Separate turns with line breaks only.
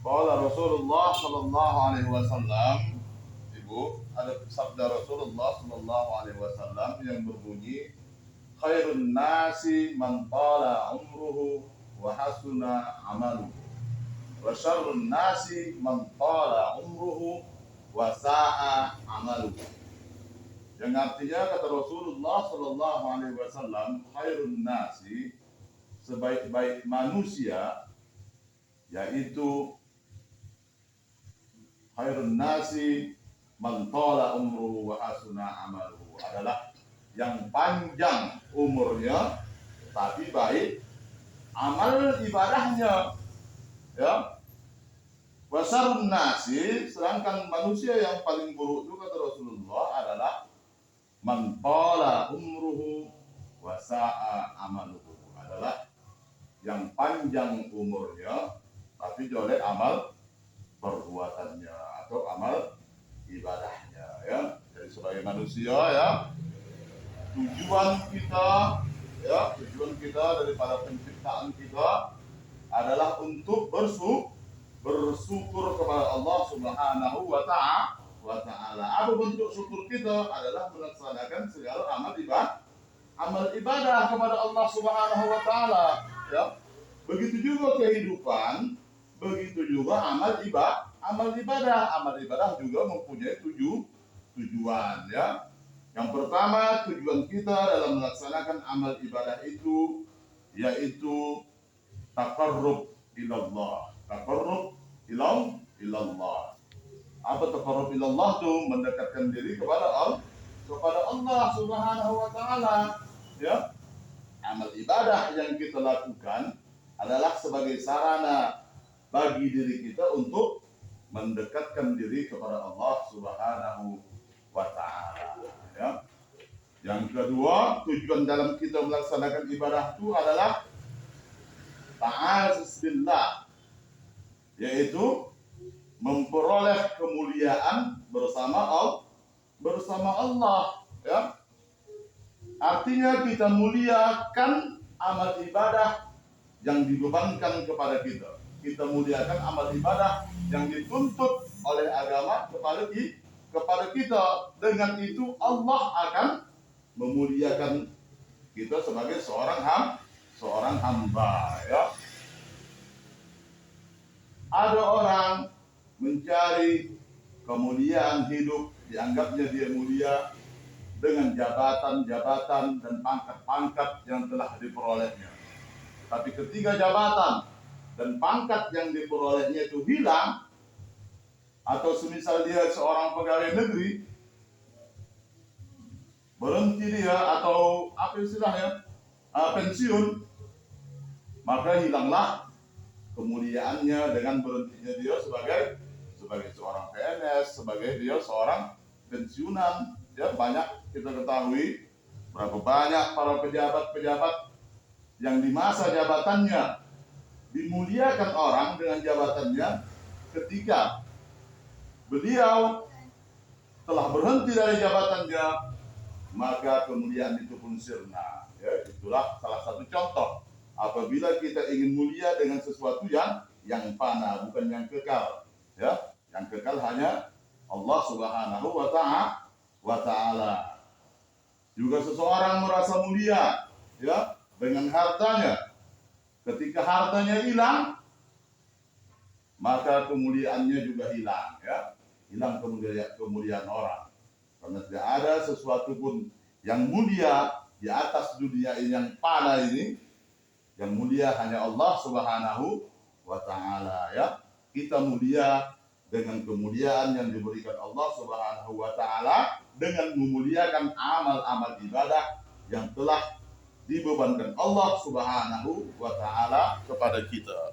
Qala Rasulullah sallallahu alaihi wasallam, Ibu, ada sabda Rasulullah sallallahu alaihi wasallam yang berbunyi, khairun nasi man tala umruhu wa hasuna amaluhu, wa syarrun nasi man tala umruhu wa sa'a amaluhu. Yang artinya kata Rasulullah sallallahu alaihi wasallam, khairun nasi, sebaik-baik manusia, yaitu khairun nasi man tala umruhu wa hasuna amaluhu, adalah yang panjang umurnya tapi baik amal ibadahnya, ya. Wa syarrun nasi, sedangkan manusia yang paling buruk itu kata Rasulullah adalah man tala umruhu wa sa'a amaluhu, adalah yang panjang umurnya tapi jelek amal perbuatannya atau amal ibadahnya, ya. Jadi sebagai manusia, ya, tujuan kita daripada penciptaan kita adalah untuk bersyukur kepada Allah Subhanahu wa ta'ala. Apa bentuk syukur kita? Adalah melaksanakan segala amal ibadah kepada Allah Subhanahu wa ta'ala, ya. Begitu juga kehidupan, begitu juga amal ibadah. Amal ibadah juga mempunyai tujuan, ya. Yang pertama, tujuan kita dalam melaksanakan amal ibadah itu yaitu taqarrub ilallah. Taqarrub ilallah. Apa taqarrub ilallah itu? Mendekatkan diri kepada Allah Subhanahu wa ta'ala, ya. Amal ibadah yang kita lakukan adalah sebagai sarana bagi diri kita untuk mendekatkan diri kepada Allah Subhanahu wa ta'ala, ya. Yang kedua, tujuan dalam kita melaksanakan ibadah itu adalah ta'azuz billah, yaitu memperoleh kemuliaan bersama Allah, ya. Artinya kita muliakan amal ibadah yang dibebankan kepada kita. Kita muliakan amal ibadah yang dituntut oleh agama kepada kita. Dengan itu Allah akan memuliakan kita sebagai seorang hamba, ya. Ada orang mencari kemuliaan hidup, dianggapnya dia mulia dengan jabatan-jabatan dan pangkat-pangkat yang telah diperolehnya. Tapi ketika jabatan dan pangkat yang diperolehnya itu hilang, atau semisal dia seorang pegawai negeri, berhenti dia atau apa istilahnya, pensiun, maka hilanglah kemuliaannya dengan berhentinya dia sebagai seorang PNS, sebagai dia seorang pensiunan. Ya, banyak kita ketahui berapa banyak para pejabat-pejabat yang di masa jabatannya dimuliakan orang dengan jabatannya, ketika beliau telah berhenti dari jabatannya, maka kemuliaan itu pun sirna. Ya, itulah salah satu contoh apabila kita ingin mulia dengan sesuatu yang fana, bukan yang kekal. Ya, yang kekal hanya Allah Subhanahu wa ta'ala. Juga seseorang merasa mulia, ya, dengan hartanya. Ketika hartanya hilang, maka kemuliaannya juga hilang, ya. Hilang kemuliaan orang. Karena tidak ada sesuatu pun yang mulia di atas dunia ini yang fana ini. Yang mulia hanya Allah Subhanahu wa ta'ala, ya. Kita mulia dengan kemuliaan yang diberikan Allah Subhanahu wa ta'ala, dengan memuliakan amal-amal ibadah yang telah dibebankan Allah Subhanahu wa ta'ala kepada kita.